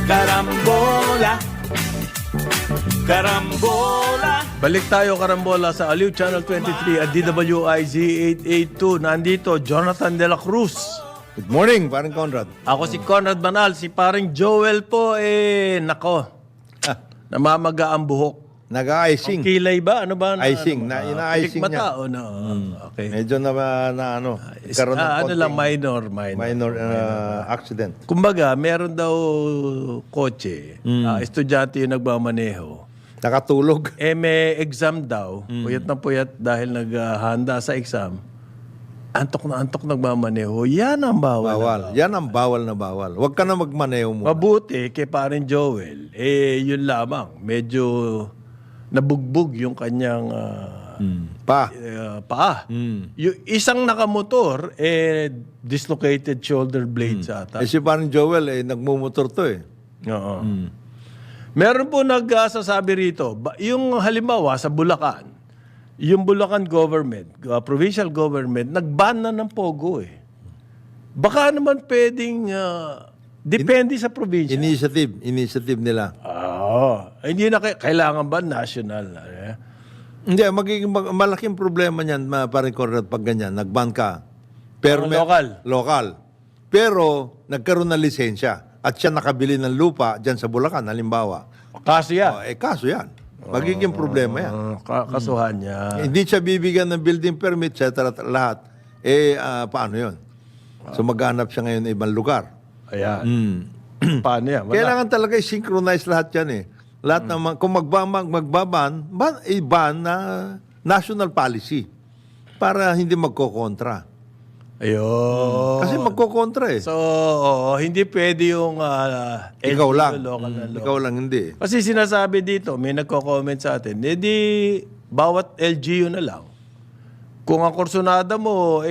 Karambola. Karambola. Balik tayo, Karambola, sa Aliw Channel 23 at DWIZ 882. Nandito, Jonathan De La Cruz. Good morning, parang Conrad. Ako si Conrad Banal. Si paring Joel po, nako, namamaga ang buhok. Nag-icing. Kilay ba? Ano ba? Icing. Ina-icing mata niya. o no? Okay. Medyo na ano, karoon ng Ano konting lang, minor. accident. Kumbaga, meron daw kotse. Estudyante yung nagmamaneho. Nakatulog. May exam daw. Puyat na puyat dahil naghahanda sa exam. Antok na antok nagmamaneho. Yan ang bawal. Bawal. Yan ang bawal na bawal. Huwag ka na magmaneho mo. Mabuti kay parin Joel, yun lamang. Medyo nabugbog yung kanyang paa. Yung isang nakamotor, dislocated shoulder blades ata. Si parang Joel, nagmumotor to Oo. Meron po nagsasabi rito, yung halimbawa sa Bulacan, yung Bulacan government, provincial government, nag-ban na ng Pogo Baka naman pwedeng, depende sa probinsya. Initiative nila. Hindi na kailangan ba national? Hindi, magiging malaking problema niyan, parang Conrad, pag ganyan, nag-ban ka. Pero Local. Pero, nagkaroon ng lisensya. At siya nakabili ng lupa dyan sa Bulacan, halimbawa. Kaso yan. Kaso yan. Magiging problema yan. Kasuhan niya. Hindi siya bibigyan ng building permit, etc. lahat. Paano yun? So maghanap siya ngayon ng ibang lugar. Ayan. Paano yan? Wala. Kailangan talaga i-synchronize lahat yan Lahat ng kung magbaban, ban na national policy para hindi magkokontra. Ayun. Kasi magkokontra So, hindi pwede yung Ikaw lang. local na local. Ikaw lang hindi. Kasi sinasabi dito, may nagko-comment sa atin, di bawat LGU na lang. Kung ang kursunada mo,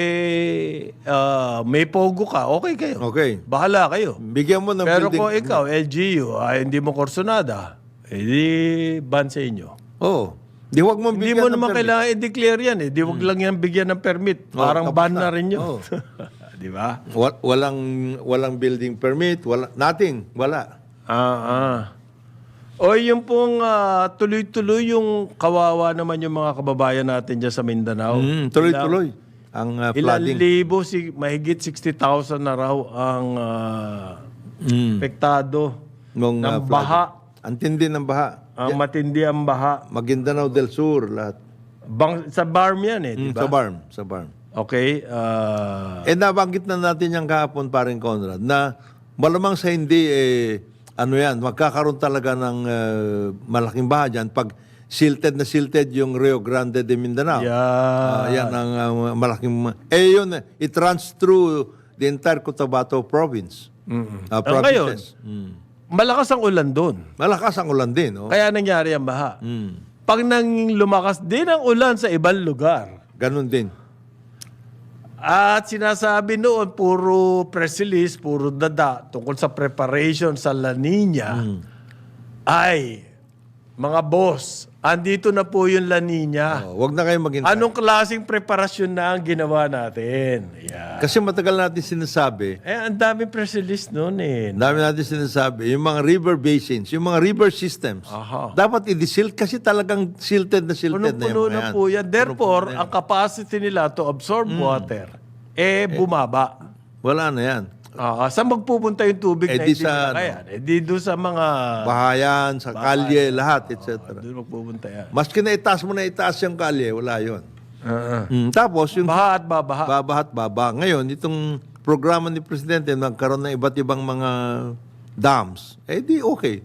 may pogo ka, okay kayo. Okay. Bahala kayo. Bigyan mo ng Pero building. kung ikaw, LGU, hindi mo kursunada, di ban sa inyo. Di wag mo Hindi bigyan mo ng naman permit. kailangan i-declare yan Di wag lang yan bigyan ng permit. Parang tapos ban na. na rin yun. Di ba? Walang building permit, nothing, wala. O yung pong tuloy-tuloy yung kawawa naman yung mga kababayan natin dyan sa Mindanao. Tuloy-tuloy ang Ilan flooding. libo, mahigit 60,000 na raw ang apektado Nung, ng flooding. baha. Ang tindi ng baha. Ang matindi ang baha. Maguindanao del Sur, lahat. Sa BARM yan di ba? Sa barm. Okay. Nabanggit na natin yung kahapon, paring Conrad, na malamang sa hindi, magkakaroon talaga ng malaking baha dyan pag silted yung Rio Grande de Mindanao. Yan ang malaking... yun, it runs through the entire Cotabato province. Provinces. Ngayon, malakas ang ulan doon. Malakas ang ulan din. Kaya nangyari ang baha. Pag lumakas din ang ulan sa ibang lugar, Ganon din. at sinasabi noon, puro press release, puro dada tungkol sa preparation sa La Nina, ay, mga boss, andito na po yung La Nina. Huwag na kayo maghintay. Anong klaseng preparasyon na ang ginawa natin? Yan. Kasi matagal natin sinasabi, Ang daming press release noon dami natin sinasabi, yung mga river basins, yung mga river systems, dapat i-silt kasi talagang silted na Punong-puno yung mga na po yan. Therefore, ang capacity nila to absorb water, bumaba. Wala na yan. Saan magpupunta yung tubig na di hindi sa, kaya? Di doon sa mga... Bahayan, sa kalye, lahat, etc. Doon magpupunta yan. Maski na itaas mo na itaas yung kalye, wala yun. Tapos, yung Baha at babaha. babahat baba. Ngayon, itong programa ni Presidente, nagkaroon ng iba't ibang mga dams, di okay.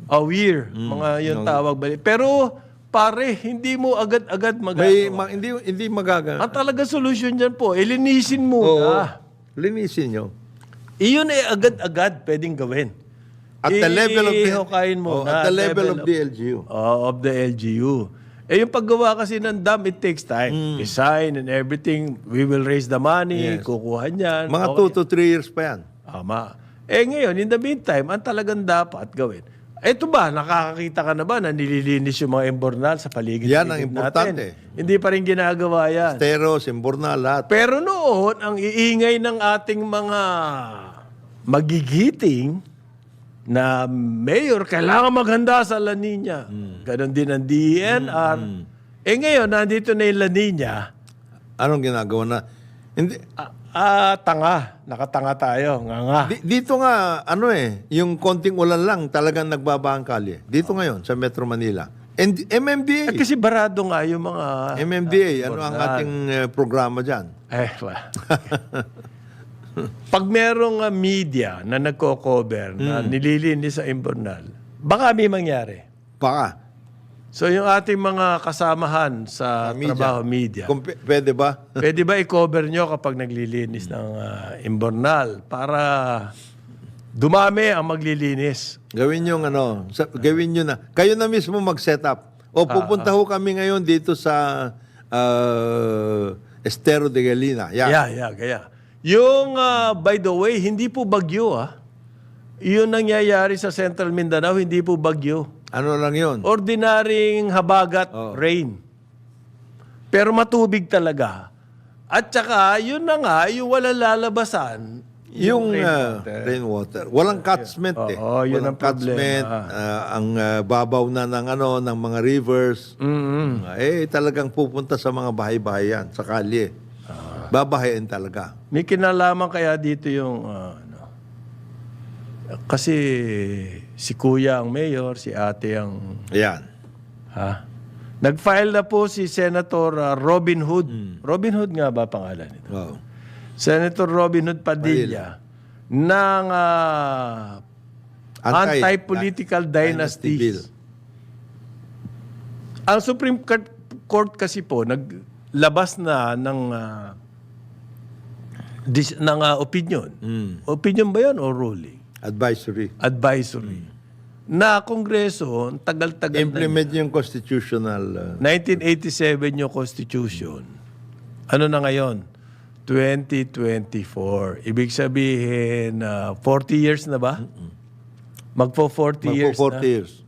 Weir. Mga yung tawag. Pero, pare, hindi mo agad-agad magagawa. Hindi magaga. Ang talaga solusyon dyan po, linisin muna. Linisin nyo. Iyon agad-agad pwedeng gawin. At the level of the Ihukayin mo at the level of the LGU. Of the LGU. Yung paggawa kasi ng dam, it takes time. Design and everything. We will raise the money, kukuha niyan. Mga 2 to 3 years pa yan. Tama. Ngayon, in the meantime, ang talagang dapat gawin. Ito ba, nakakakita ka na ba na nililinis yung mga embornal sa paligid Yan ang natin? importante. Hindi pa rin ginagawa yan. Steros, Embornal, lahat. Pero noon, ang iingay ng ating mga magigiting na mayor, kailangan maghanda sa La Nina. Ganon din ang DENR. Ngayon, nandito na yung La Nina. Anong ginagawa na? Hindi, Tanga. Nakatanga tayo. Nga. dito nga, yung konting ulan lang talagang nagbabaha ang kalye. Dito ngayon, sa Metro Manila. And MMDA. Kasi barado nga yung mga... MMDA, ano ang ating programa dyan? Pag merong media na nagko-cover, na nililinis sa Imburnal, baka may mangyari. Baka. So yung ating mga kasamahan sa trabaho media, Pwede ba? pwede ba i-cover nyo kapag naglilinis ng Imburnal para dumami ang maglilinis? Gawin yung gawin nyo na. Kayo na mismo mag-set up. O pupunta ho kami ngayon dito sa Estero de Galina. Kaya. Yung, by the way, hindi po bagyo Yun nangyayari sa Central Mindanao, hindi po bagyo. Ano lang yun? Ordinaryong habagat, rain. Pero matubig talaga. At saka, yun na nga, yung wala lalabasan, Yung rainwater. Walang catchment yun Walang ang problema. catchment. Ang babaw na ng mga rivers. Talagang pupunta sa mga bahay-bahayan, sa kalye. Babahayan talaga. May kinalaman kaya dito yung, kasi si kuya ang mayor, si ate ang, Ayan. Nag-file na po si Senator Robin Hood. Robin Hood nga ba pangalan nito? Wow. Senator Robin Hood Padilla ng Anti-Political Dynasty Bill. Dynasties. Ang Supreme Court kasi po naglabas na ng opinion. Opinion ba 'yon o ruling? Advisory. Advisory. Na Kongreso, tagal-tagal Implement yung constitutional... 1987 yung Constitution. Ano na ngayon? 2024. Ibig sabihin, 40 years na ba? Magpo 40 years Magpo 40 na. years.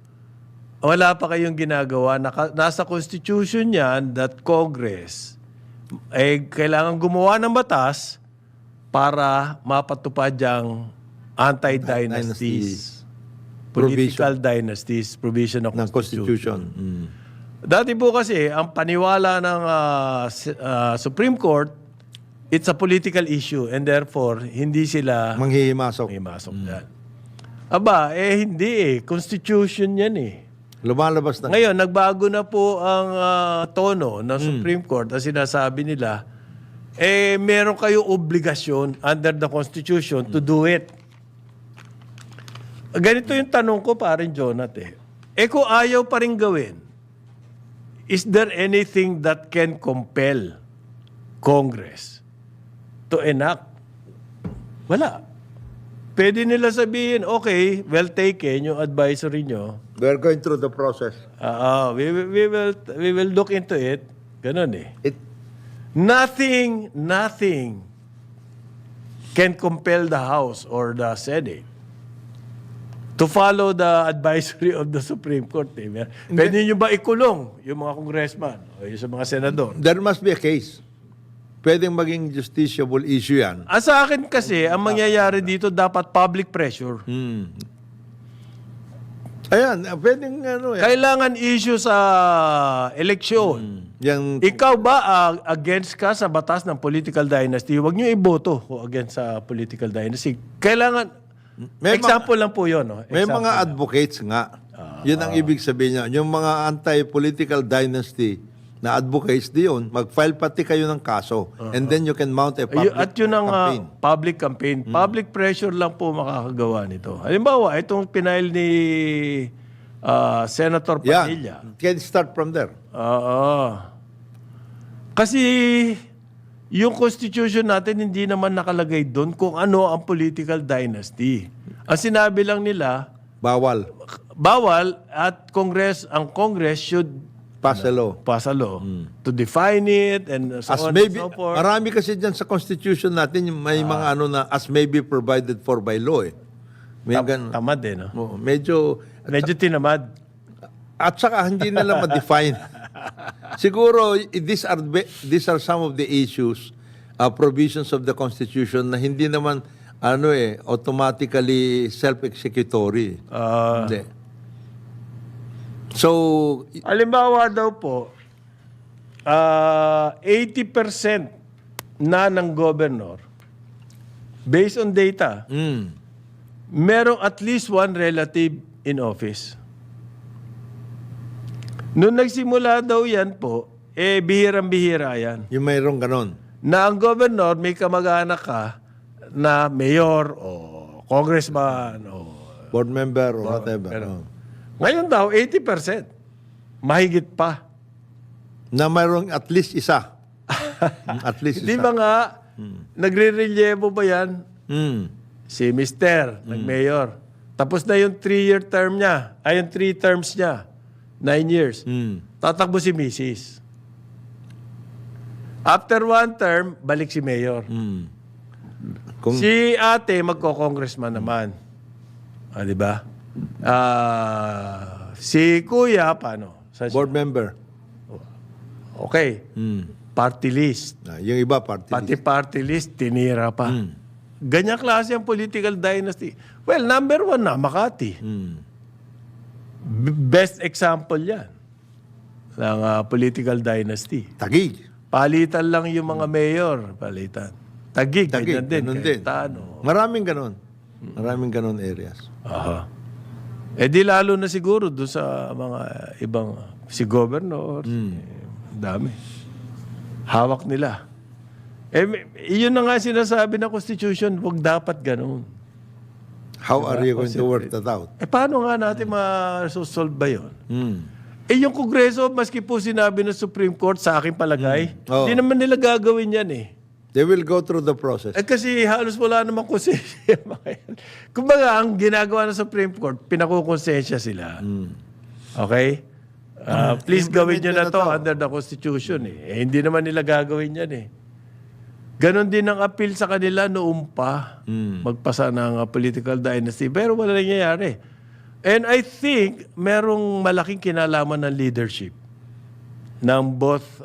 Wala pa kayong ginagawa. Nasa Constitution yan that Congress kailangan gumawa ng batas para mapatupad yung anti-dynasties. Political dynasties, provision of Ng Constitution. Dati po kasi, ang paniwala ng Supreme Court, it's a political issue and therefore, hindi sila Manghihimasok. dyan. Aba, hindi Constitution yan Lumalabas na. Ngayon, nagbago na po ang tono ng Supreme Court at sinasabi nila, meron kayong obligasyon under the Constitution to do it. Ganito yung tanong ko, parin Jonathan. Kung ayaw pa rin gawin, is there anything that can compel Congress to enact? Wala. Pwede nila sabihin, okay, well taken yung advisory nyo. We're going through the process. We will look into it. Ganun Nothing can compel the House or the Senate to follow the advisory of the Supreme Court. Pwede nyo ba ikulong yung mga congressman o yung sa mga senador? There must be a case. Pwedeng maging justiciable issue yan. Sa akin kasi, ang mangyayari dito dapat public pressure. Ayan, pwedeng Kailangan issue sa eleksyon. Ikaw ba against ka sa batas ng political dynasty? Huwag nyo iboto kung against sa political dynasty. Kailangan, example lang po yun. May mga advocates nga. Yun ang ibig sabihin niya. Yung mga anti-political dynasty na advocates di yun, mag-file pati kayo ng kaso. And then you can mount a public At yun ang campaign. public campaign. Public pressure lang po makakagawa nito. Halimbawa, itong pinail ni Senator Padilla. Can start from there. Kasi yung constitution natin hindi naman nakalagay doon kung ano ang political dynasty. Ang sinabi lang nila, Bawal at ang Congress should pass a law. Pass a law to define it and so As on maybe, and so forth. marami kasi dyan sa constitution natin, may mga as may be provided for by law May ganun. Tamad no? Medyo tinamad. At saka hindi nila ma-define. Siguro, these are some of the issues, provisions of the Constitution na hindi naman automatically self-executory. Hindi. So, Halimbawa daw po, 80% na ng governor, based on data, merong at least one relative in office. Noong nagsimula daw yan po, bihirang-bihira yan. yung mayroong ganon. Na ang governor, may kamag-anak ka na mayor o congressman o... Board member or whatever. Ngayon daw, 80%. Mahigit pa. Na mayroong at least isa. At least Di isa. ba nga, nagre-relievo ba yan? Si Mister, nag-mayor. Tapos na yung 3-year term niya. Ay, yung 3 terms niya. 9 years. Tatakbo si Mrs. After 1 term, balik si mayor. Kung, Si ate, magko-congressman naman. Di ba? Si kuya, paano? board member. Okay. Party list. Yung iba, party Pati list. party list, tinira pa. Ganyan klase ang political dynasty. Well, number 1 na, Makati. Best example yan ng political dynasty. Tagig. Palitan lang yung mga mayor. Palitan. Tagig, ganyan din. Ganun din. Cayetano. Maraming ganon. Maraming ganon areas. Aha. Di lalo na siguro doon sa mga ibang, si governor, dami. Hawak nila. Yun na nga sinasabi ng Constitution, huwag dapat ganun. How are you going to work that out? Paano nga natin ma-solve ba yun? Yung Kongreso, maski po sinabi ng Supreme Court, sa aking palagay, hindi naman nila gagawin yan eh. They will go through the process. Kasi halos wala namang konsensya. Kumbaga, ang ginagawa ng Supreme Court, pinakukonsensya sila. Okay? Please gawin nyo na to under the Constitution. Hindi naman nila gagawin yan eh. Ganon din ang appeal sa kanila noong pa magpasa ng political dynasty. Pero wala nangyayari. And I think merong malaking kinalaman ng leadership ng both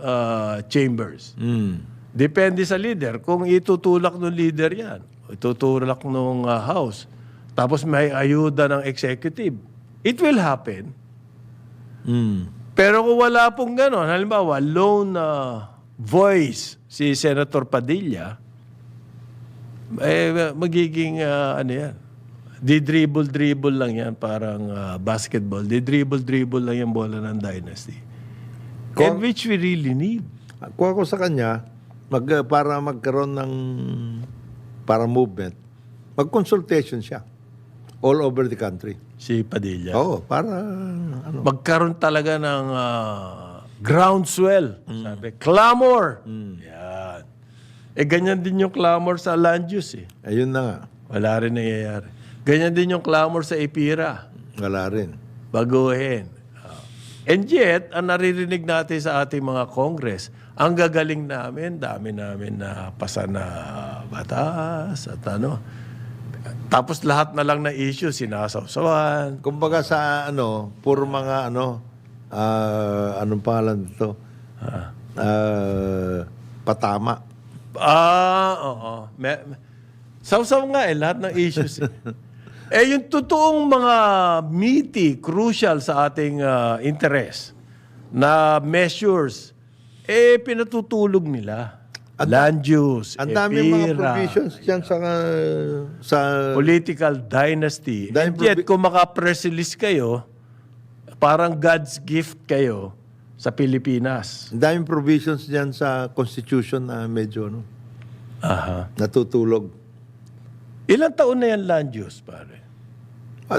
chambers. Depende sa leader. Kung itutulak ng leader yan, itutulak ng House, tapos may ayuda ng executive, it will happen. Pero kung wala pong gano'n, halimbawa, lone voice si Senator Padilla, magiging ano yan, di-dribble lang yan, parang basketball. Di-dribble lang yung bola ng dynasty. And which we really need. Kung ako sa kanya, para magkaroon ng para movement, mag-consultation siya all over the country. Si Padilla. Oo, para Magkaroon talaga ng groundswell. Sabi, clamor. Yan. Ganyan din yung clamor sa land use eh. Ayun na nga. Wala rin nangyayari. Ganyan din yung clamor sa EPIRA. Wala rin. Baguhin. And yet, ang naririnig natin sa ating mga Congress, ang gagaling namin, dami namin na pasa na batas at ano. Tapos lahat na lang na issue, sinasawsawan. Kumbaga sa puro mga anong pangalan dito? Patama. Oo. Sawsaw nga lahat ng issues. Yung totoong mga meaty, crucial sa ating interest na measures, pinatutulog nila. Land use, Ang daming mga EPIRA, provisions dyan sa political dynasty. And yet, kung maka-press release kayo, parang God's gift kayo sa Pilipinas. ang daming provisions dyan sa Constitution na medyo natutulog. Ilang taon na yan land use, pare?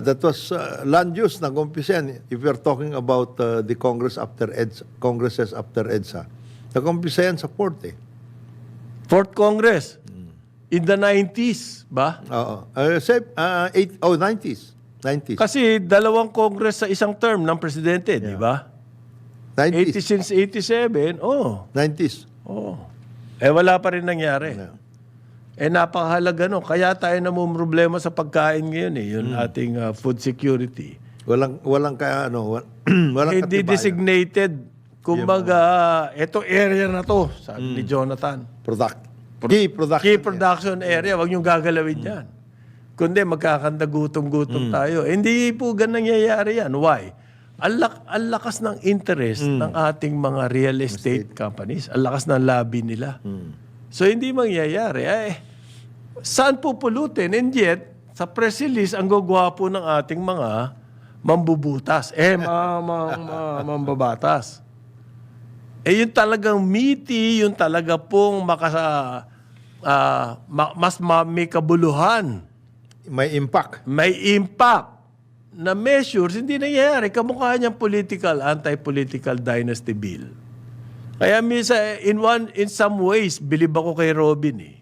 That was land use na kumpisan. If you're talking about the Congresses after EDSA, nag-umpisa yan sa 40. Fourth Congress. In the 90s, ba? Oo. 90s. 90s. Kasi dalawang Congress sa isang term ng presidente, di ba? 90s. Since 87, 90s. Wala pa rin nangyari. Napakahalaga no. Kaya tayo namumroblema sa pagkain ngayon Yung ating food security. Walang walang Hindi katibayan. designated. Kumbaga, ito area na to, sabi ni Jonathan. Product. Key production. production area. Huwag niyong gagalawin yan. Kundi magkakandagutom-gutom tayo. Hindi po ganun nangyayari yan. Why? Ang lakas ng interest ng ating mga real estate companies. Ang lakas ng lobby nila. So, hindi mangyayari. Saan pupulutin? And yet, sa press release, ang gugwapo ng ating mga mambubutas. Mambabatas. Yung talagang meaty, yung talaga pong may kabuluhan. May impact. May impact na measures, hindi nangyayari. Kamukha niyang anti-political dynasty bill. Kaya minsan, in some ways, bilib ako kay Robin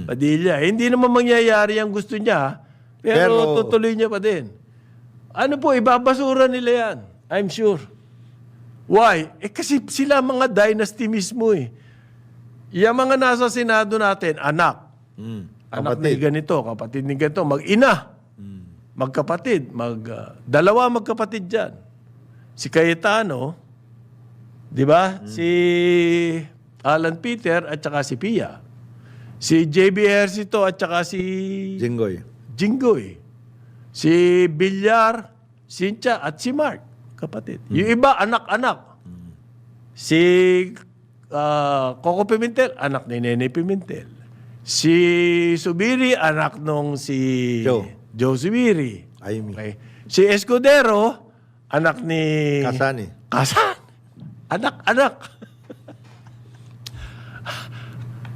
Padilla. Hindi naman mangyayari ang gusto niya, pero tutuloy niya pa din. Ano po, ibabasura nila yan. I'm sure. Why? Kasi sila mga dynasty mismo Yung mga nasa Senado natin, anak. Anak ni ganito, kapatid ni ganito, mag-ina. Magkapatid. Dalawa magkapatid dyan. Si Cayetano, di ba? Si Alan Peter at saka si Pia. Si J.B. Ercito at saka si Jinggoy. Si Villar, Cynthia at si Mark, kapatid. Yung iba, anak-anak. Si Coco Pimentel, anak ni Nene Pimentel. Si Subiri, anak nung si Joe Subiri. Okay. Si Escudero, anak ni Kasan. Anak-anak.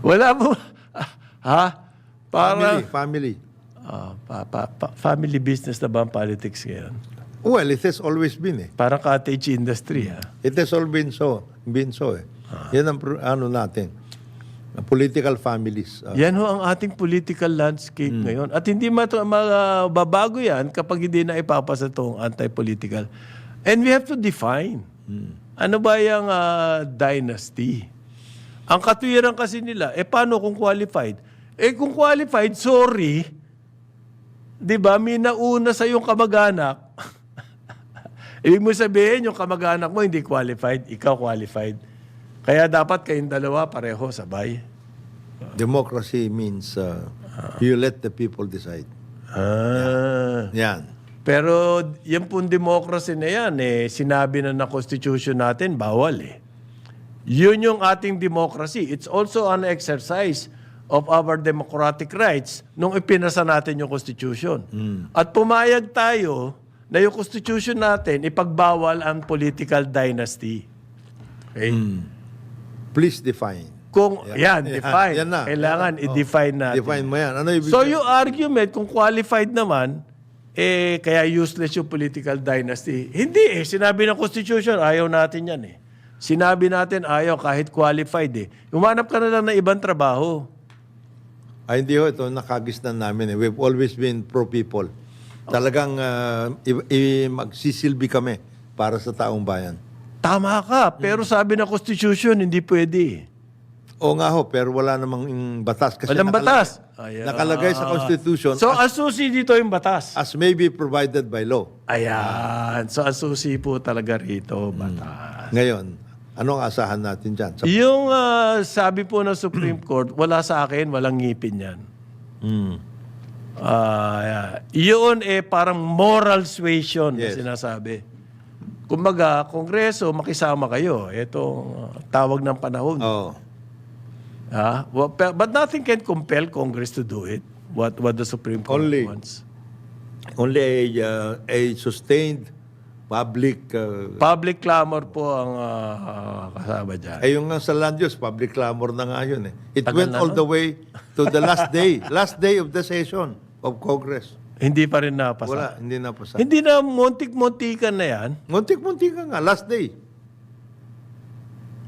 Wala mo. Family. Family business na ba ang politics ngayon? Well, it has always been Parang cottage industry, It has all been so. Yan ang natin. Political families. Yan ho ang ating political landscape ngayon. At hindi mababago yan kapag hindi na ipapasa itong anti-political. And we have to define. Ano ba yung dynasty? Ang katwiran kasi nila, paano kung qualified? Kung qualified, sorry, di ba, may nauna sa iyong kamag-anak. Ibig mo sabihin, yung kamag-anak mo hindi qualified, ikaw qualified. Kaya dapat kayong dalawa pareho, sabay. Democracy means you let the people decide. Yan. Pero yung pong democracy na yan, sinabi na Constitution natin, bawal Yun yung ating democracy. It's also an exercise of our democratic rights nung ipinasa natin yung Constitution. At pumayag tayo na yung Constitution natin ipagbawal ang political dynasty. Okay? Please define. Define. Yan na. Kailangan i-define natin. Define mo yan. Ano ibig So yung argument, kung qualified naman, kaya useless yung political dynasty. Hindi Sinabi ng Constitution, ayaw natin yan Sinabi natin ayaw kahit qualified Umanap ka na lang ng ibang trabaho. Hindi ito nakagisnan namin We've always been pro-people. Talagang magsisilbi kami para sa taong bayan. Tama ka, pero sabi ng Constitution, hindi pwede. Oo nga pero wala namang batas. Kasi Walang batas. Nakalagay sa Constitution So, ang susi dito yung batas. as may be provided by law. Ayan. So, ang susi po talaga rito, batas. Ngayon, anong asahan natin dyan? Yung sabi po ng Supreme Court, wala sa akin, walang ngipin yan. Yun parang moral suasion na sinasabi. Kumbaga, Kongreso, makisama kayo. Itong tawag ng panahon. But nothing can compel Congress to do it. What the Supreme Court wants. Only a sustained public... public clamor po ang kasama dyan. yung sa land use, public clamor na nga yun It went all the way to the last day of the session of Congress. Hindi pa rin napasa. Wala, hindi napasa. Hindi na muntik-muntikan na yan. Muntik-muntikan nga, last day.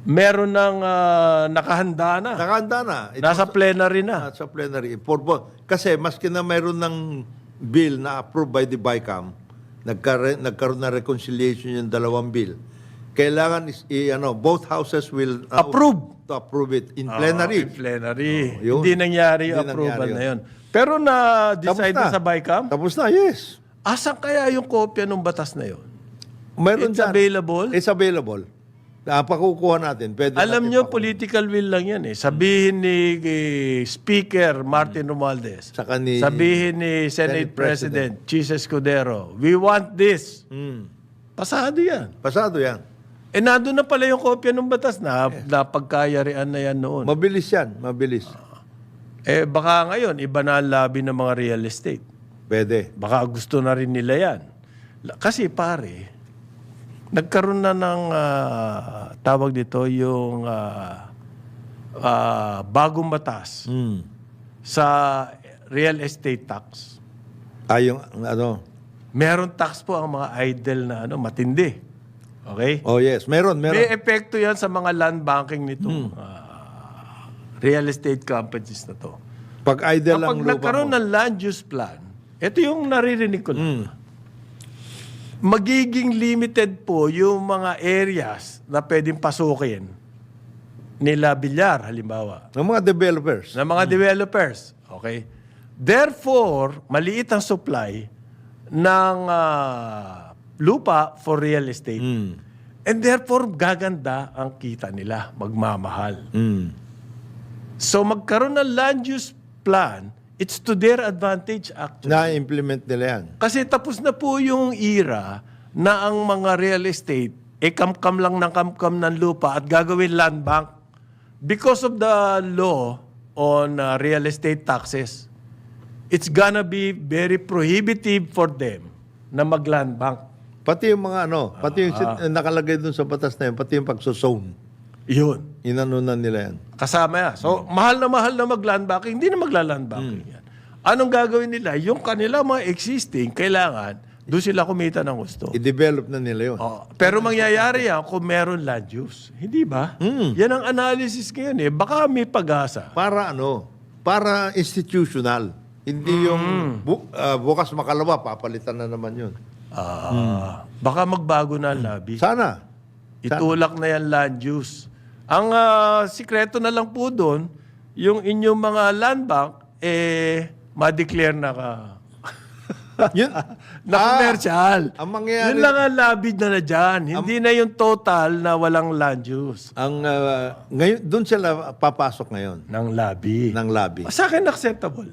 Meron ng nakahanda na. Nakahanda na. Nasa plenary na. Nasa plenary. Kasi maski na mayroon ng bill na approved by the BICAM, nagkaroon na reconciliation yung dalawang bill. Kailangan both houses will to approve it in plenary. In plenary. Yun. Hindi nangyari yung approval na yun. Pero na-decide na sa BICAM? Tapos na, yes. Asan kaya yung kopya ng batas na yun? Mayroon It's available? It's available. Pakukuha natin. Pwede Alam natin nyo, political will lang yan eh. Sabihin ni Speaker Martin Romualdez, Saka ni sabihin ni Senate President Chis Escudero, we want this. Pasado yan. Pasado yan. Nandun na pala yung kopya ng batas na pagkayarian na yan noon. Mabilis yan. Mabilis. Baka ngayon, iba na ang labi ng mga real estate. Pwede. Baka gusto na rin nila yan. Kasi pare, nagkaroon na ng tawag dito yung bagong batas sa real estate tax. Yung ano. Meron tax po ang mga idle na matindi. Okay? Oh yes, meron. May epekto yan sa mga land banking nitong real estate companies na to. Pag idle lang Kapag lupa nagkaroon mo. ng land use plan, ito yung naririnig ko lang. Magiging limited po yung mga areas na pwedeng pasukin nila Bilyar, halimbawa. Ng mga developers. Ng mga developers. Okay? Therefore, maliit ang supply ng lupa for real estate. And therefore, gaganda ang kita nila, magmamahal. So, magkaroon ng land use plan, it's to their advantage actually. Na-implement nila yan. Kasi tapos na po yung era na ang mga real estate, kam-kam lang ng kam-kam ng lupa at gagawin land bank. Because of the law on real estate taxes, it's gonna be very prohibitive for them na mag-land bank. Pati yung mga pati yung nakalagay dun sa batas na yun, pati yung pagsusone. Yun. Inanunan nila yan. Kasama yan. So, mahal na mag-land banking, hindi na magla-land banking yan. Anong gagawin nila? Yung kanila mga existing, kailangan, doon sila kumita ng gusto. I-develop na nila yun. Pero mangyayari yan kung meron land use. Hindi ba? Yan ang analysis ngayon eh. Baka may pag-asa. Para para institutional. Hindi yung bukas makalawa, papalitan na naman yun. Baka magbago na ang labi. Sana. Itulak na yan land use. Ang sikreto na lang po doon, yung inyong mga land bank, ma-declare na ka. Yun, Na commercial. ang mangyayari, Yun lang ang labi na dyan. Hindi na yung total na walang land use. ngayon, doon sila papasok ngayon Ng labi. ng lobby. Sa akin, acceptable.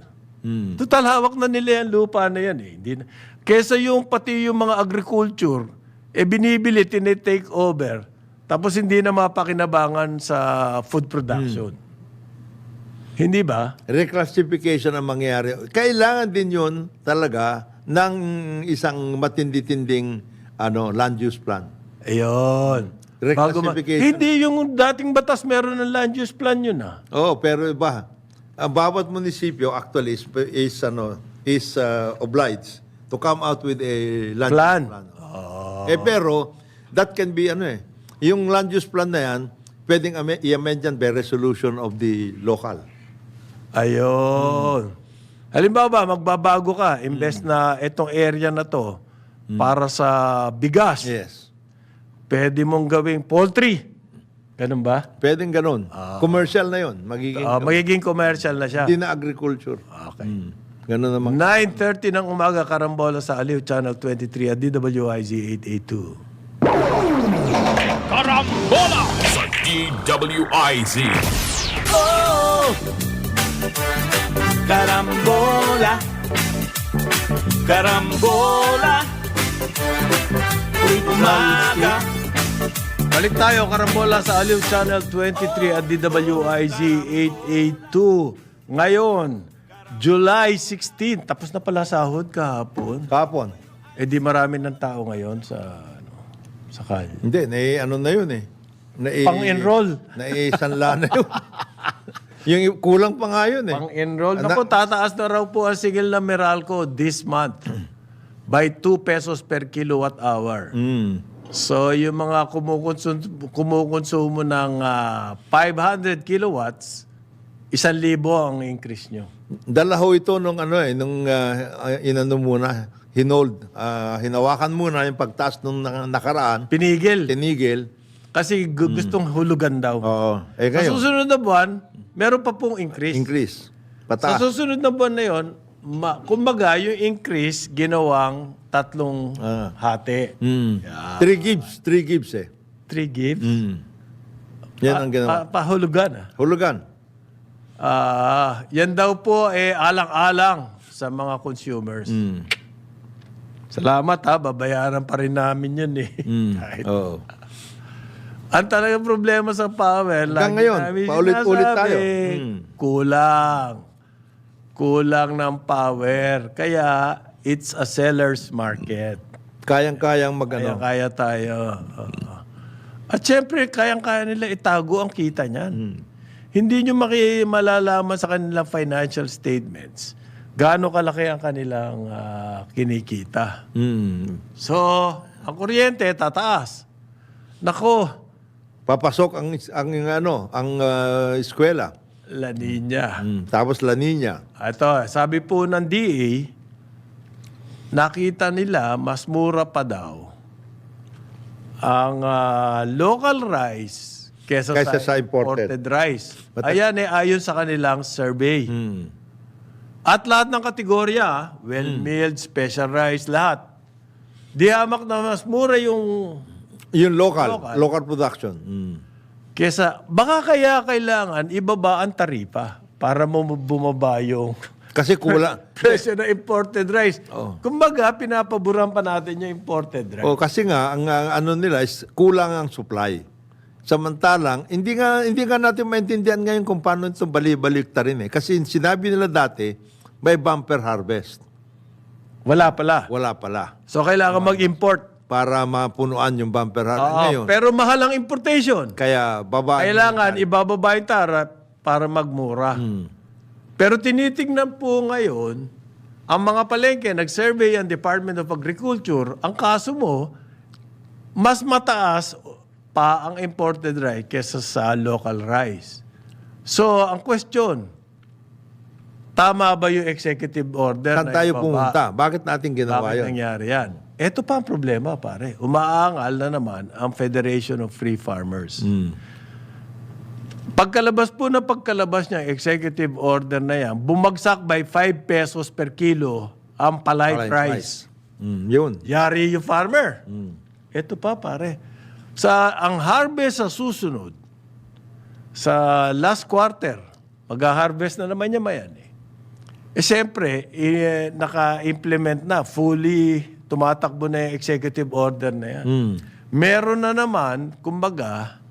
Total hawak na nila yung lupa na yan eh. Hindi na, kesa yung pati yung mga agriculture, binibili, tinitake over, tapos hindi na mapakinabangan sa food production. Hindi ba? Reclassification ang mangyayari. Kailangan din yun talaga ng isang matindi-tinding land use plan. Ayun. Reclassification. Hindi yung dating batas meron ng land use plan yun Pero iba. Ang bawat munisipyo actually is obliged to come out with a land Plan. use plan. Pero that can be yung land use plan na yan, pwedeng i-amend yan by resolution of the local. Ayun. Halimbawa, magbabago ka, imbes na itong area na to para sa bigas. Yes. Pwede mong gawing poultry. Ganun ba? Pwedeng ganun. Commercial na yun. Magiging commercial na siya. Hindi na agriculture. Okay. Ganun naman. 9:30 ng umaga, Karambola sa Aliw, Channel 23 at DWIZ 882. Karambola sa DWIZ. Carambola, carambola, umaga. Balik tayo, Karambola sa Aliw, Channel 23 at DWIZ 882. Ngayon, July 16, tapos na pala sahod kahapon. Kapon. Di marami ng tao ngayon sa kalye. Hindi, na yun eh. Pang-enroll. Naisanla na yun. Yung kulang pa nga yun eh. Pang-enroll. Naku, tataas na raw po ang sigil na Meralco this month by 2 pesos per kilowatt hour. So, yung mga kumukonsumo ng 500 kilowatts, 1,000 ang increase nyo. Dala ho ito nung hinold. Hinawakan muna yung pagtaas nung nakaraan. Pinigil. Tinigil. Kasi gustong hulugan daw. Oo. Sa Ngayon, susunod na buwan, meron pa pong increase. increase. Sa Pataas. susunod na buwan na yon, kumbaga, yung increase, ginawang 3 hati. 3 gives eh. 3 gifts? Yan ang ginawa. Pahulugan. Hulugan. Yan daw po alang-alang sa mga consumers. Salamat babayaran pa rin namin yun Kahit- Oo. Ang talagang problema sa power, Hanggang lagi ngayon, namin paulit-ulit sinasabi, tayo. Kulang. Kulang ng power. Kaya, it's a seller's market. Kayang-kayang mag-ano. Kaya tayo. At syempre, kayang-kaya nila itago ang kita niyan. Hindi nyo malalaman sa kanilang financial statements gaano kalaki ang kanilang kinikita. So, ang kuryente, tataas. Nako, Papasok ang eskwela. La Nina. Tapos La Nina. Ito, sabi po ng DA, nakita nila mas mura pa daw ang local rice kesa sa imported rice. Ayan ayon sa kanilang survey. At lahat ng kategorya, well-milled, special rice, lahat. Di hamak na mas mura yung Yung local production. kesa, baka kaya kailangan ibaba ang taripa para bumaba yung Kasi kulang. presyo ng imported rice. Kumbaga, pinapaboran pa natin yung imported rice. Kasi nga ang ano nila is kulang ang supply. Samantalang hindi nga natin maintindihan ngayon kung paano ito bali-balik ta rin Kasi sinabi nila dati may bumper harvest. Wala pala. Wala pala. So, kailangan mag-import. Para mapunuan yung bumper harvest ngayon. Pero mahal ang importation. Kaya Kailangan ibababa yung tara para magmura. Pero tinitingnan po ngayon, ang mga palengke, nag-survey ang Department of Agriculture, ang kaso mo, mas mataas pa ang imported rice kesa sa local rice. So, ang question, tama ba yung executive order Saan na tayo ibaba? pumunta? Bakit natin ginawa Bakit yun? nangyari yan? Ito pa ang problema, pare. Umaangal na naman ang Federation of Free Farmers. Pagkalabas niya, executive order na yan, bumagsak by 5 pesos per kilo ang palay price. Yun. Yari yung farmer. Ito pa, pare. Ang harvest sa susunod, sa last quarter, mag-harvest na naman niya mayan siyempre, naka-implement na, fully tumatakbo na yung executive order na yan. Meron na naman, kumbaga,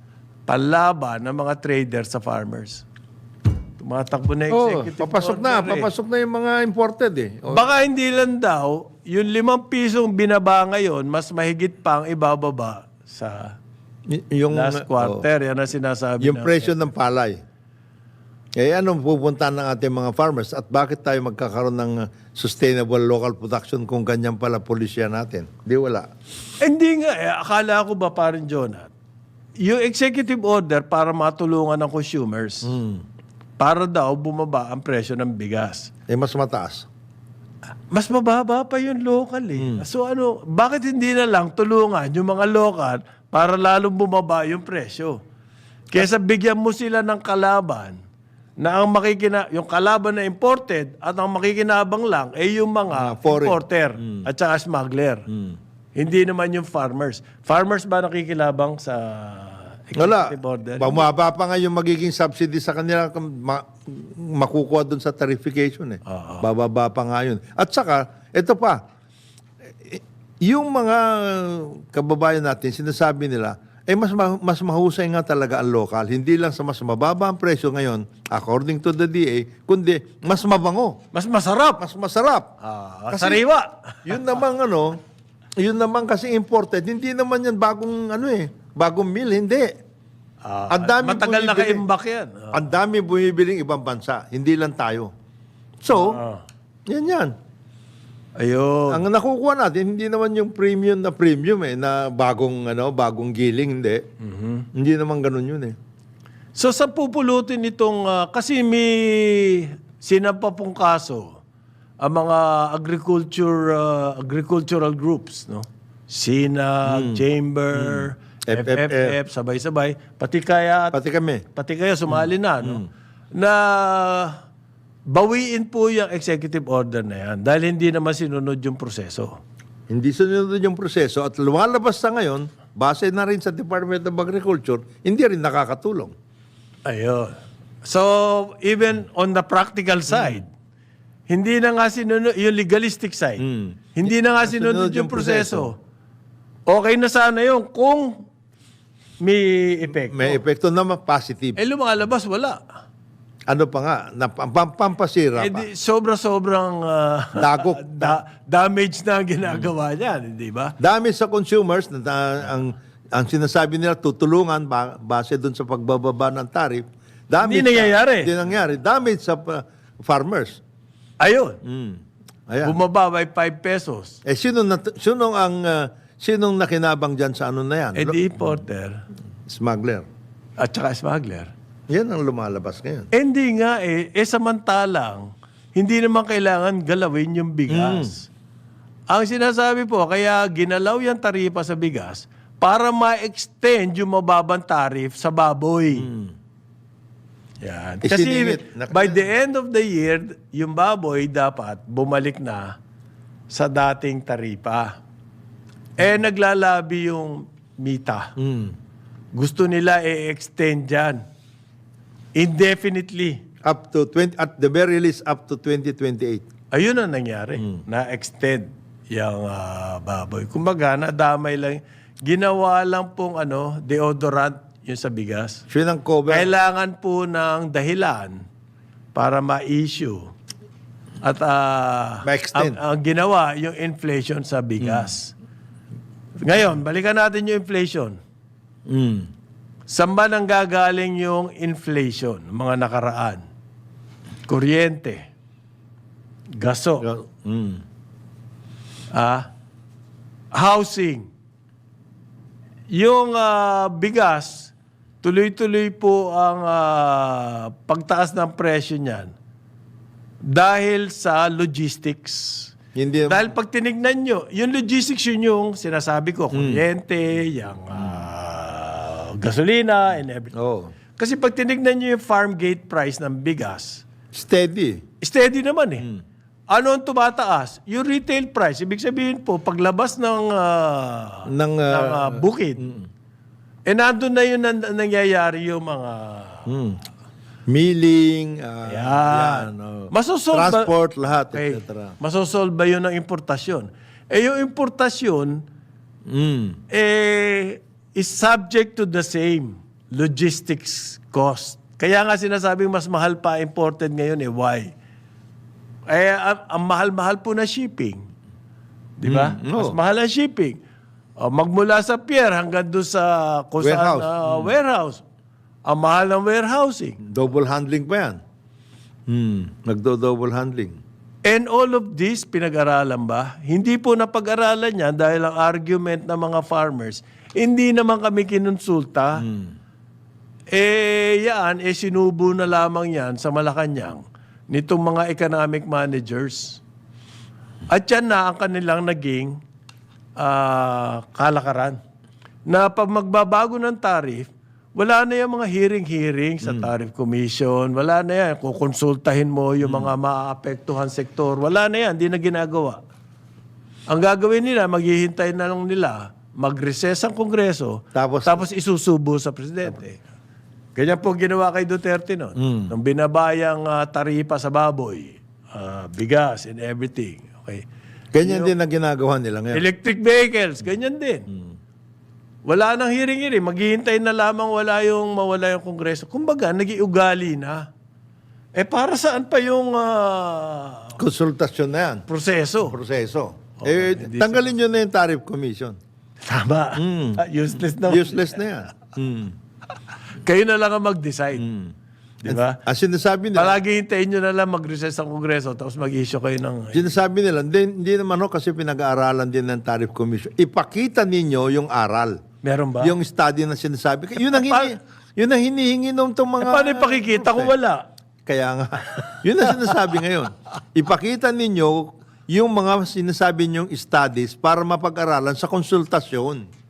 panlaban ng mga traders sa farmers. Tumatakbo na yung executive order. Papasok na yung mga imported Baka hindi lang daw, yung 5 pisong binaba ngayon, mas mahigit pang ibababa sa yung last quarter. Yan ang sinasabi yung presyo ng palay. Anong pupuntahan ng ating mga farmers at bakit tayo magkakaroon ng sustainable local production kung ganyan pala polisya natin? Di wala. Hindi nga akala ko ba parin Jonat, yung executive order para matulungan ng consumers, para daw bumaba ang presyo ng bigas. Mas mataas. Mas mababa pa yung local So bakit hindi na lang tulungan yung mga local para lalong bumaba yung presyo? Kesa bigyan mo sila ng kalaban na yung kalaban na imported at ang makikinabang lang ay yung mga importer at saka smuggler. Hindi naman yung farmers. Farmers ba nakikilabang sa executive order? Bumaba pa nga yung magiging subsidy sa kanila makukuha dun sa tarification Bababa pa nga yun. At saka, ito pa, yung mga kababayan natin, sinasabi nila, mas mahusay nga talaga ang local. Hindi lang sa mas mababa ang presyo ngayon, according to the DA, kundi mas mabango. Mas masarap. Mas masarap. Sariwa. Yun naman kasi imported, hindi naman yan bagong meal, hindi. Ang dami Matagal na ka-imbak yan. Ang dami bumibiling ibang bansa, hindi lang tayo. So, yan. Ayun. Ang nakukuha natin, hindi naman yung premium na bagong giling, hindi. Hindi naman ganun yun So sa pupulutin nitong, kasi may sinampa pong kaso ang mga agricultural groups, no? SINAG, Chamber, FFF, sabay-sabay. Pati kami. Pati kayo sumali na, no? Na bawiin po yung executive order na yan dahil hindi naman sinunod yung proseso. Hindi sunod yung proseso at lumalabas sa ngayon base na rin sa Department of Agriculture, hindi rin nakakatulong. Ayun. So, even on the practical side, hindi na nga sinunod, yung legalistic side, hindi na nga sinunod yung proseso. Okay na sana yun kung may epekto. May epekto naman positive. Lumalabas, wala. Ano pa nga, pampasira pa. Di, sobra-sobrang Dagok. damage na ang ginagawa niyan, di ba? Dami sa consumers, ang sinasabi nila tutulungan base doon sa pagbababa ng tariff. Hindi nangyayari. Hindi nangyayari. Damage sa farmers. Ayun. Ayan. Bumaba by 5 pesos. Sinong nakinabang dyan sa ano na yan? The importer Smuggler. at saka smuggler. Yan ang lumalabas ngayon. Hindi nga samantalang, hindi naman kailangan galawin yung bigas. Ang sinasabi po, kaya ginalaw yung taripa sa bigas para ma-extend yung mababang tariff sa baboy. Yan. Kasi Isiningit. by the end of the year, yung baboy dapat bumalik na sa dating taripa. Naglalabi yung mita. Gusto nila i-extend dyan. Indefinitely. Up to at the very least, up to 2028. Ayun ang nangyari. Na-extend yung baboy. Kumbaga, nadamay lang. Ginawa lang pong deodorant yung sa bigas. Siya ng cover. Kailangan po ng dahilan para ma-issue. At Ma-extend. ang ginawa, yung inflation sa bigas. Ngayon, balikan natin yung inflation. Saan ba nang gagaling yung inflation, mga nakaraan? Kuryente, gaso, housing. Yung bigas, tuloy-tuloy po ang pagtaas ng presyo niyan dahil sa logistics. Hindi, Dahil pag tinignan nyo, yung logistics yun yung sinasabi ko, kuryente, yung gasolina, and everything. oh, Kasi pag tinignan nyo yung farm gate price ng bigas, steady. steady naman eh. Ano ang tumataas? Yung retail price. Ibig sabihin po, paglabas ng bukid, nandun na yun nangyayari yung mga... Milling, Yan. transport, lahat, Okay. etc. Masosolve ba yun ng importasyon? Yung importasyon, is subject to the same logistics cost. Kaya nga sinasabing mas mahal pa imported ngayon why? Ang mahal-mahal po na shipping. Di ba? no. Mas mahal ang shipping. Magmula sa pier hanggang doon sa warehouse. Ang mahal ng warehousing. Double handling pa yan. Nagdo-double handling. And all of this, pinag-aralan ba? Hindi po napag-aralan yan dahil ang argument ng mga farmers, hindi naman kami kinonsulta. Sinubo na lamang yan sa Malacanang nitong mga economic managers. At yan na ang kanilang naging kalakaran. Na pag magbabago ng tariff, wala na yung mga hearing sa tariff commission. Wala na yan. Kukonsultahin mo yung mga maaapektuhan sektor. Wala na yan. Hindi na ginagawa. Ang gagawin nila, maghihintay na lang nila, mag-recess ang Kongreso, tapos isusubo sa Presidente. Ganyan po ginawa kay Duterte noon. Nung binabayang taripa sa baboy, bigas and everything. Okay. Ganyan din ang ginagawa nila ngayon. Electric vehicles, ganyan din. Wala nang hearing. Maghihintay na lamang mawala yung Kongreso. Kumbaga, nag-iugali na. Para saan pa yung Konsultasyon na yan. proseso? Tanggalin nyo na yung tariff commission. Tama. Useless na. Useless na yan. Kayo na lang ang mag-decide. Di ba? Ang sinasabi nila, Palagi hintayin nyo na lang mag-recess ang Kongreso tapos mag-issue kayo ng... sinasabi nila, hindi naman kasi pinag-aaralan din ng tariff commission. Ipakita ninyo yung aral. Meron ba? Yung study na sinasabi. Yun ang hinihingi nung itong mga... Paano ipakikita kung wala? Kaya nga, yun ang sinasabi ngayon. Ipakita ninyo yung mga sinasabi ninyong studies para mapag-aralan sa konsultasyon.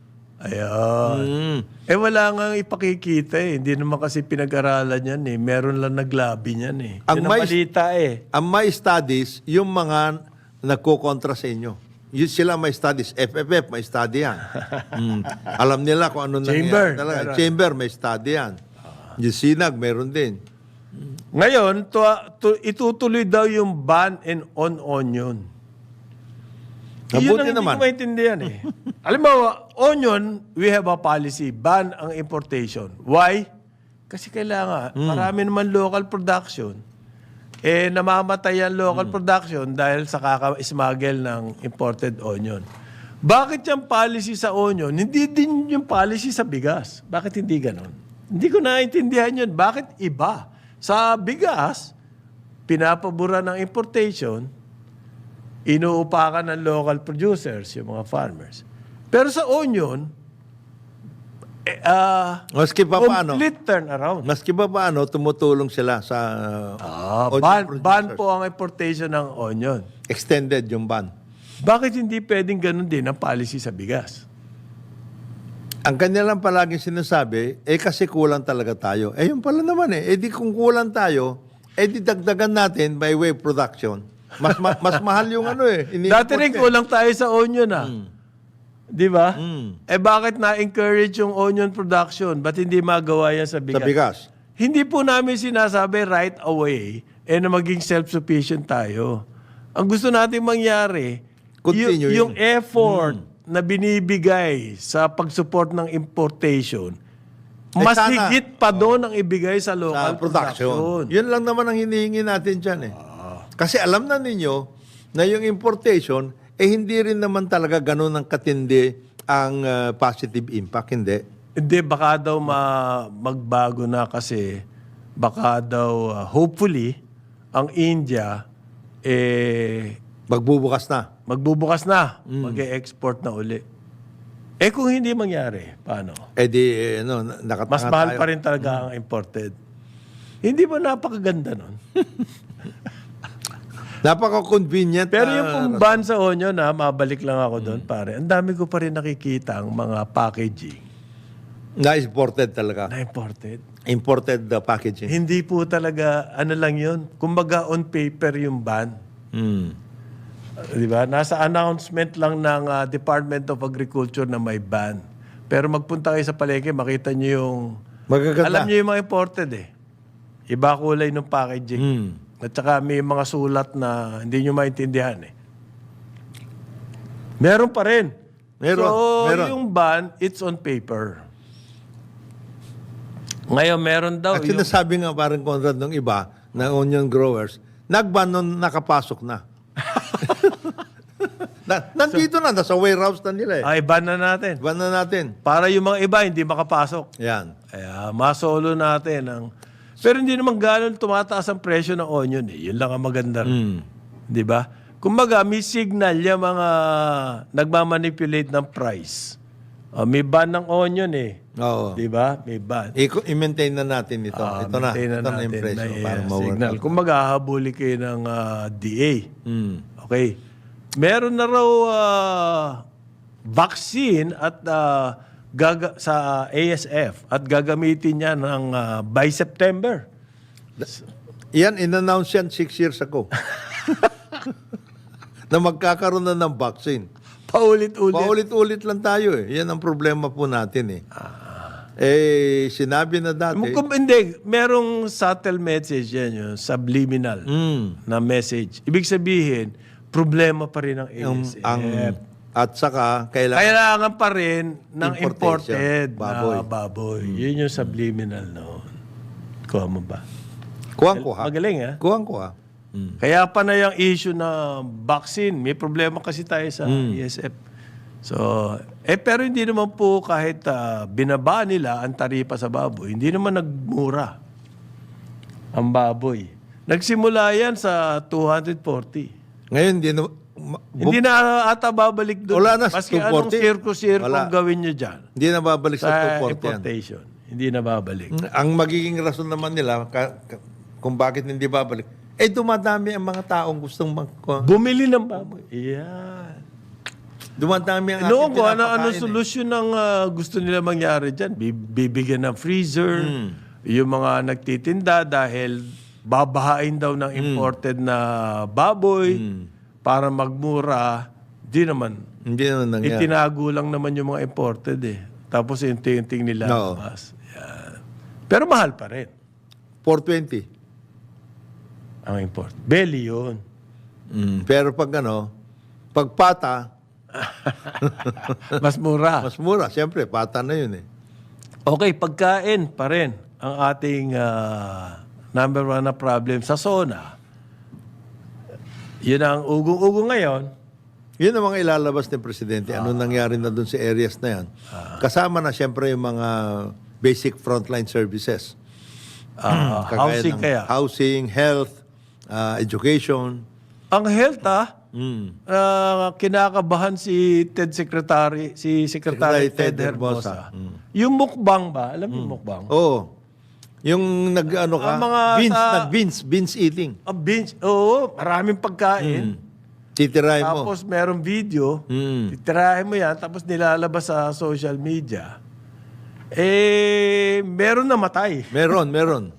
Ayan. Wala nga ipakikita Hindi naman kasi pinag-aralan yan Meron lang naglabi niyan Yan ang balita Ang may studies, yung mga nagkokontra sa inyo. Sila may studies. FFF, may study yan. Alam nila kung ano Chamber, nangyayari talaga. meron. Chamber, may study yan. Yung SINAG, meron din. Ngayon, itutuloy daw yung ban and on onion. Yun Mabuti ang naman. hindi ko maintindihan eh. Alam mo, onion, we have a policy. Ban ang importation. Why? Kasi kailangan, marami naman local production. Namamatay ang local production dahil sa kaka-smuggle ng imported onion. Bakit yung policy sa onion, hindi din yung policy sa bigas? Bakit hindi ganon? Hindi ko naintindihan yun. Bakit iba? Sa bigas, pinapabura ng importation, inuupakan ng local producers, yung mga farmers. Pero sa onion, Maski pa paano, complete turnaround. tumutulong sila sa onion Ban producers. po ang importation ng onion. Extended yung ban. Bakit hindi pwedeng ganun din ang policy sa bigas? Ang kanya lang palaging sinasabi, kasi kulang talaga tayo. Yun pala naman di kung kulang tayo, di dagdagan natin by way of production. Mas mahal yung Dati rin kulang tayo sa onion Di ba? Bakit na-encourage yung onion production? Ba't hindi magawa yan sa sa bigas? bigas. Hindi po namin sinasabi right away na maging self-sufficient tayo. Ang gusto natin mangyari, Continue yung effort na binibigay sa pag-support ng importation, mas sana, higit pa doon ang ibigay sa Sa local production. Yun lang naman ang hinihingi natin dyan Kasi alam na ninyo na yung importation, hindi rin naman talaga ganun ang katindi ang positive impact, hindi. Hindi, baka daw magbago na kasi baka daw hopefully ang India Magbubukas na. magbubukas na, mag-e-export na uli. Kung hindi mangyari, paano? Nakatanga Mas mahal tayo. pa rin talaga ang imported. Hindi ba napakaganda nun? Napaka-convenient. Pero yung pong ban sa onion, mabalik lang ako doon, pare. Ang dami ko pa rin nakikita ang mga packaging Na-imported talaga. na imported. Imported packaging. Hindi po talaga, ano lang yun. Kumbaga on paper yung ban. Di ba? Nasa announcement lang ng Department of Agriculture na may ban. Pero magpunta kayo sa palengke, makita nyo yung... Magaganda. Alam nyo yung mga imported Iba kulay ng packaging. At saka may mga sulat na hindi nyo maintindihan Meron pa rin. Meron. Yung ban, it's on paper. Ngayon, meron daw At sinasabi nga parang Conrad ng iba, na onion growers, nagban nung nakapasok na. Nandito na, nasa warehouse na nila Ay, ban na natin. Ban na natin. Para yung mga iba hindi makapasok. Yan. Kaya masolo natin ang... Pero hindi naman gano'n tumataas ang presyo ng onion Yun lang ang maganda. Di ba? Kumbaga, may signal yung mga nagmamanipulate ng price. May ban ng onion Oo. Di ba? May ban. I-maintain na natin ito. Ito na. Ito na yung presyo May, para ma-work signal. out. Kumbaga, habuli kayo ng DA. Okay. Meron na raw vaccine at sa ASF at gagamitin niya ng by September. Yan, in-announce yan 6 years ago. Na magkakaroon na ng vaccine. Paulit-ulit. Paulit-ulit lang tayo Yan ang problema po natin sinabi na dati. Hindi, merong subtle message yan, yung subliminal na message. Ibig sabihin, problema pa rin ang ASF. At saka, Kailangan pa rin ng Importation. imported Baboy. na baboy. Yun yung subliminal noon. Kuha mo ba? kuwang-kuha. Magaling Kuwang-kuha. Kaya pa na yung issue na vaccine. May problema kasi tayo sa ESF. So, pero hindi naman po kahit binaba nila ang taripa sa baboy, hindi naman nagmura ang baboy. Nagsimula yan sa 240. Ngayon, Hindi na ata babalik doon. Wala na, Maski anong 240. circo-circo Wala. gawin nyo dyan. hindi na babalik sa Sa 240 yan. importation. Hindi na babalik. Ang magiging rason naman nila kung bakit hindi babalik, dumadami ang mga taong gustong Bumili ng baboy. Yan. dumadami ang Noon ating ko, pinapakain ano solusyon ng gusto nila mangyari dyan? Bibigyan ng freezer, yung mga nagtitinda dahil babahain daw ng imported na baboy para magmura Di naman. Hindi naman nangyari. Itinago lang naman yung mga imported eh. Tapos unti-unting nila. Oo. Yan. Pero mahal pa rin 420. ang import. Belly yun. Pero pag pag pata, Mas mura. mas mura. Siyempre, pata na yun eh. Okay, pagkain pa rin ang ating number one na problem sa SONA. Yun ang ugong-ugong ngayon. Yun ang mga ilalabas ng Presidente. Ano nangyari na dun sa areas na yan. Kasama na siyempre yung mga basic frontline services. Kagaya Housing ng kaya. Housing, health, education. Ang health kinakabahan si Secretary Secretary Ted Ted Herbosa. Herbosa. Yung mukbang ba? Alam mo yung mukbang? Oo. Yung binge eating. Binge. Oo, maraming pagkain. Titirahin mo. Tapos merong video. Titirahin mo yan. Tapos nilalabas sa social media. Meron namatay. Meron.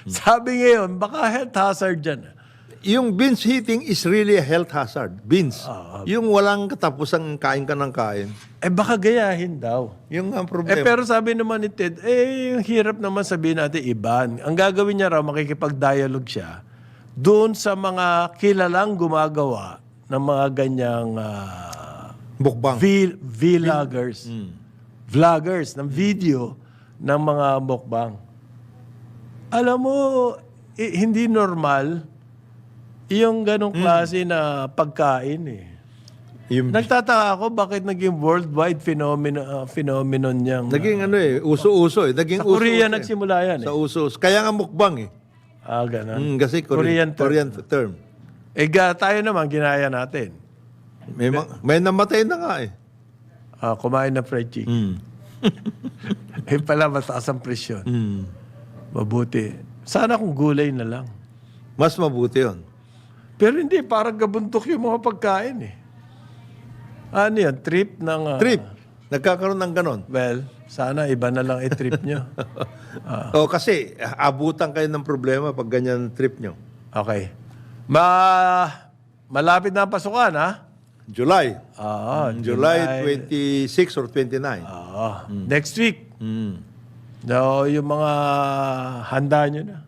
Sabi ngayon, baka health hazard dyan. Yung binge eating is really a health hazard. Binge. Yung walang katapusang kain ka ng kain. Baka gayahin daw. Yung ang problema. Pero sabi naman ni Ted, yung hirap naman sabihin natin iban. Ang gagawin niya raw, makikipag-dialogue siya doon sa mga kilalang gumagawa ng mga ganyang Mukbang. vloggers. Vloggers ng video ng mga mukbang. Alam mo, hindi normal yung ganong klase na pagkain eh. Yung, Nagtataka ako bakit naging worldwide phenomenon niyang... naging uso-uso eh. Naging sa Korea uso-uso nagsimula yan eh. Sa uso-uso. Kaya nga mukbang eh. Ganun. Kasi Korean term. Tayo naman, ginaya natin. May namatay na nga eh. Kumain ng fried chicken. Pala, mataas ang presyon. Mabuti. Sana kung gulay na lang. Mas mabuti yun. Pero hindi, parang gabuntok yung mga pagkain eh. Ano yan? Trip ng... Trip. Nagkakaroon ng ganon. Well, sana iba na lang i-trip nyo. Kasi abutan kayo ng problema pag ganyan trip nyo. Okay. Malapit na ang pasukan, ha? July. July 26 or 29. Next week. So, yung mga handa nyo na.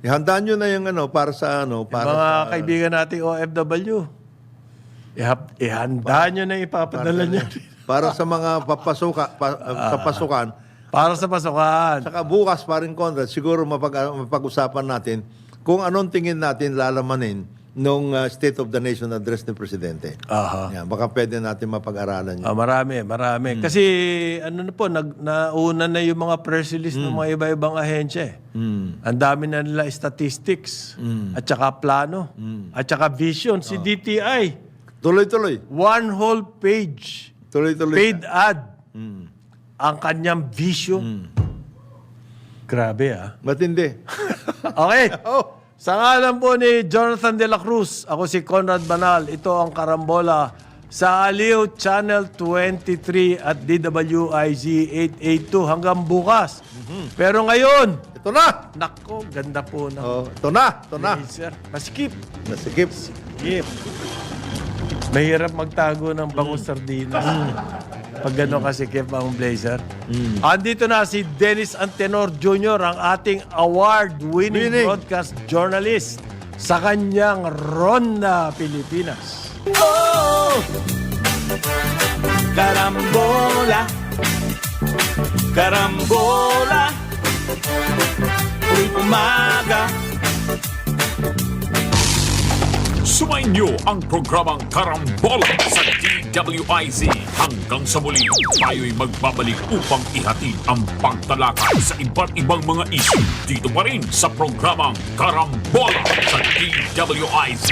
Ihandaan nyo na yung para sa para Mga sa kaibigan nating OFW. Ihanda nyo na ipapadala nyo. para sa mga sa pasukan. Para sa pasukan. Saka bukas pa rin, Conrad, siguro mapag-usapan natin kung anong tingin natin lalamanin nung State of the Nation address ng Presidente. Yan, baka pwede natin mapag-aralan yun. Marami. Kasi nauna na yung mga press release ng mga iba-ibang ahensya. Ang dami na nila statistics at saka plano at saka vision. Si DTI, Tuloy-tuloy. one whole page Tuloy-tuloy. paid ad ang kanyang vision. Grabe Matindi. Okay. Sa ngalan po ni Jonathan De La Cruz, ako si Conrad Banal. Ito ang Karambola sa Aliw Channel 23 at DWIZ 882 hanggang bukas. Pero ngayon, Ito na. nako, ganda po na. Ito na. Sir, masikip. Nasikip. Sikip. Mahirap magtago ng bangus sardinas. Pag gano'n kasikip ang blazer. Andito na si Dennis Antenor Jr., ang ating award-winning broadcast journalist sa kanyang Ronda Pilipinas. Karambola, karambola, tuwing umaga. Sumainyo ang programang Karambola sa DWIZ. Hanggang sa muli, tayo'y magbabalik upang ihatid ang pagtalakay sa iba't ibang mga issue dito pa rin sa programang Karambola sa DWIZ.